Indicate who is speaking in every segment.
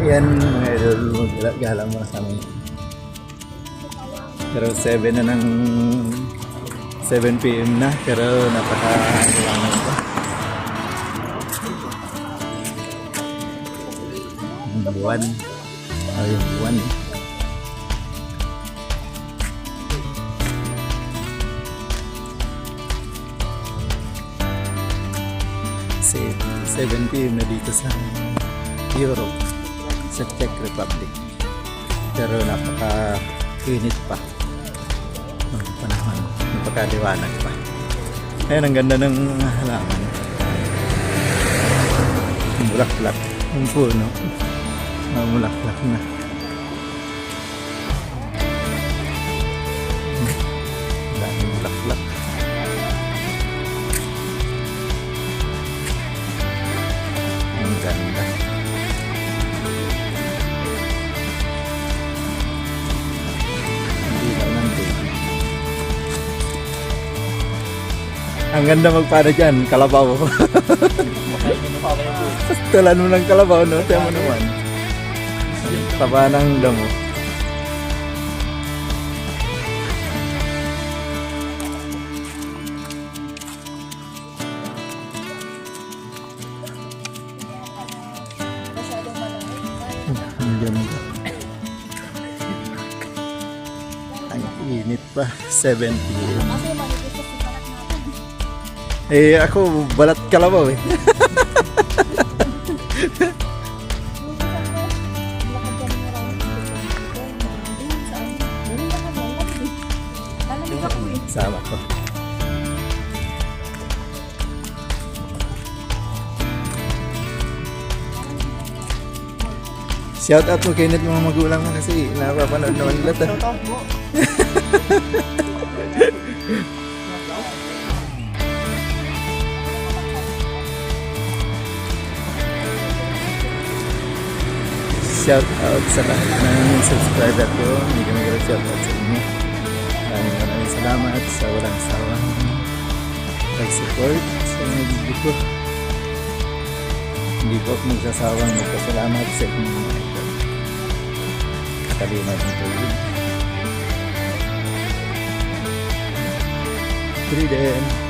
Speaker 1: Ayan mga idol, maggala mo sa amin. Pero 7 na ng 7 PM na, pero napaka-langan pa. Ang buwan. Yung buwan eh. Kasi 7 PM na dito sa Europe, sa Czech Republic. Pero napaka-init pa. Ang panahon, napaka-liwanag pa. Ayan, ang ganda ng halaman. Ang bulaklak, ang puno. Ang bulaklak na. Ang daming bulaklak. Ang ganda. Ang ganda magpano dyan, kalabaw. Tulan mo ng kalabaw, no? Tiyan mo naman. Taba ng damo. Ang ganda. Ang init pa, 7 PM. Eh, ako, balat kalabaw eh. Sama ko. Shout out mo Kenneth mga magulang mo kasi napapanood naman nila to. Shout out sa lahat ng subscriber ko. Hindi ko mag-shout out sa inyo. Maraming salamat sa walang sawang pag-support sa mga video ko. Hindi ko ako magsasawang magpasalamat sa inyong mga ito. Katalima ng tulog. Freedom!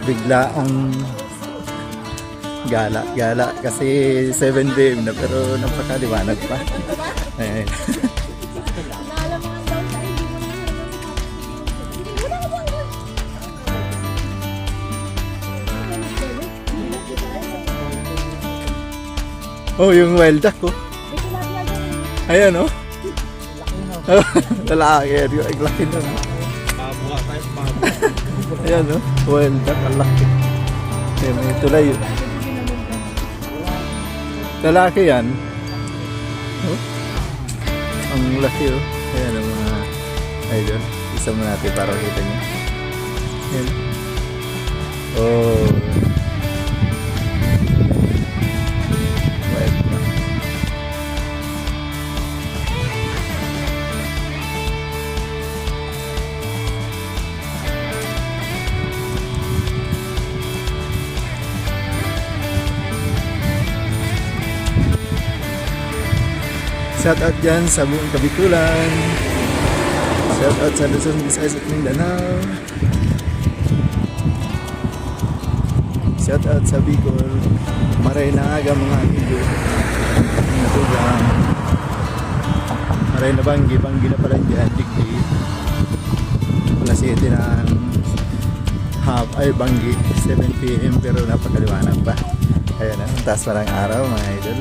Speaker 1: Bigla ang gala kasi 7 PM na pero napakaliwanag pa. Ayan. Oh, yung wild duck ko. Ayan oh. Lalaki, ang laki na. Ayan o, wild duck, ang laki. Ayan, may tulay yun. Lalaki yan. Oh, ang laki o. Ayan ang mga idol. Isa mo natin para makita nyo. Ayan. Oh. Wild duck. Shout out dyan sa buong Kabikulan. Shout out sa Luzon, Visayas at Mindanao. Shout out sa Bicol. Maray na aga mga amigo. Natugang. Maray na Banggi na pala dyan. Digdi. Alas 7 ng Banggi. 7 PM pero napakaliwanag pa. Ayan na, ang taas pa ng araw mga idol.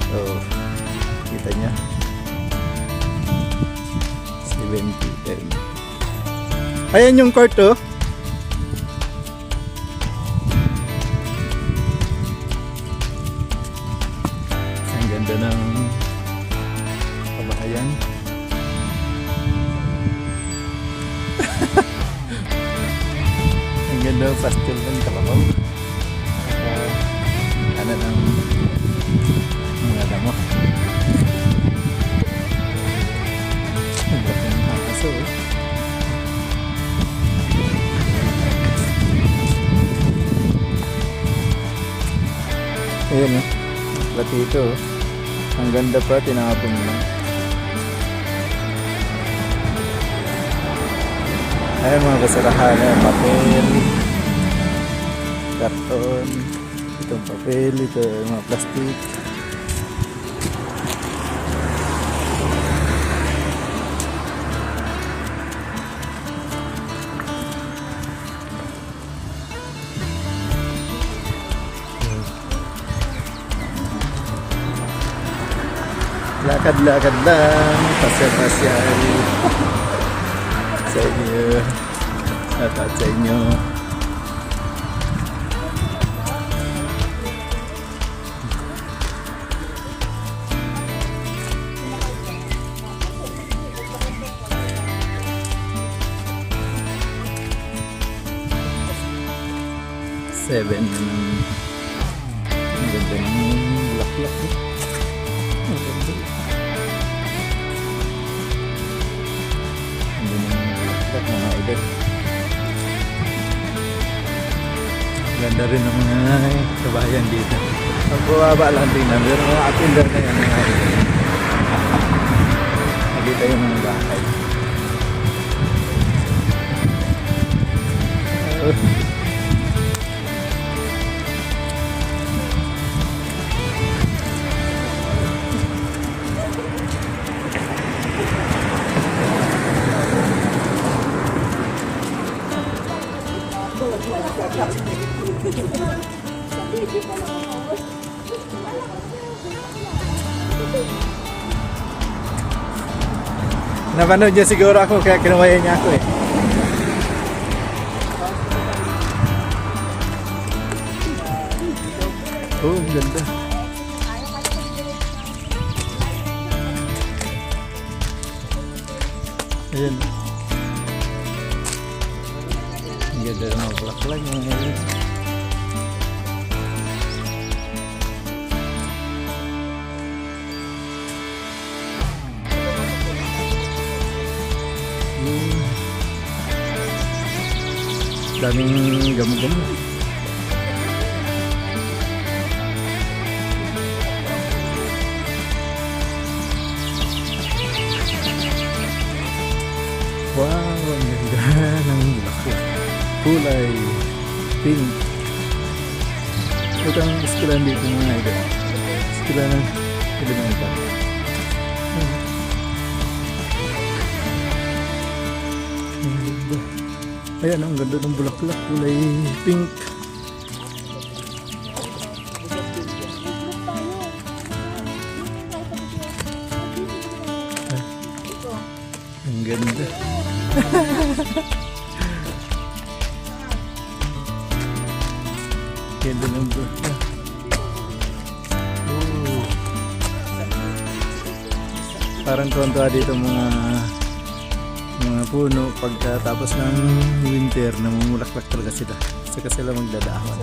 Speaker 1: So, kita niya 7 PM. Ayan yung court oh. Ang ganda ng kabahayan. Ang ganda ng pastel ng kalabaw. Ano ng mga damo. Ito, ang ganda pa, tinapon mo. Ayan mga basurahan, papel, karton, itong papel, ito mga plastic. Lakad-lakad lang, pasyal-pasyal sa inyo at sa inyo. Seven. Ang ganda ng bulaklak eh. Ang ganda. Ang ganda ng bulaklak mga idol. Ang ganda rin ng mga kabayan dito. Ang bumaba lang din na meron mga atinder na yan mga idol. Nakita yung mga bahay. Napanood niya siguro ako kaya kinuwaya niya ako eh. Oh, ang ganda. Ayan. Ang ganda ng mga bulaklak niya. Daming gamo-gamo. Wow, ang ganda ng bulaklak. Kulay pink. Ito ang iskilan dito mga idol. Iskilan ng elemental. Ayan, ang ganda ng bulaklak, kulay pink. Ang ganda. Ganda ng bulaklak. Oh. Parang kontra dito mga puno pagkatapos ng winter, namumulaklak talaga sila. Saka sila magdadahon.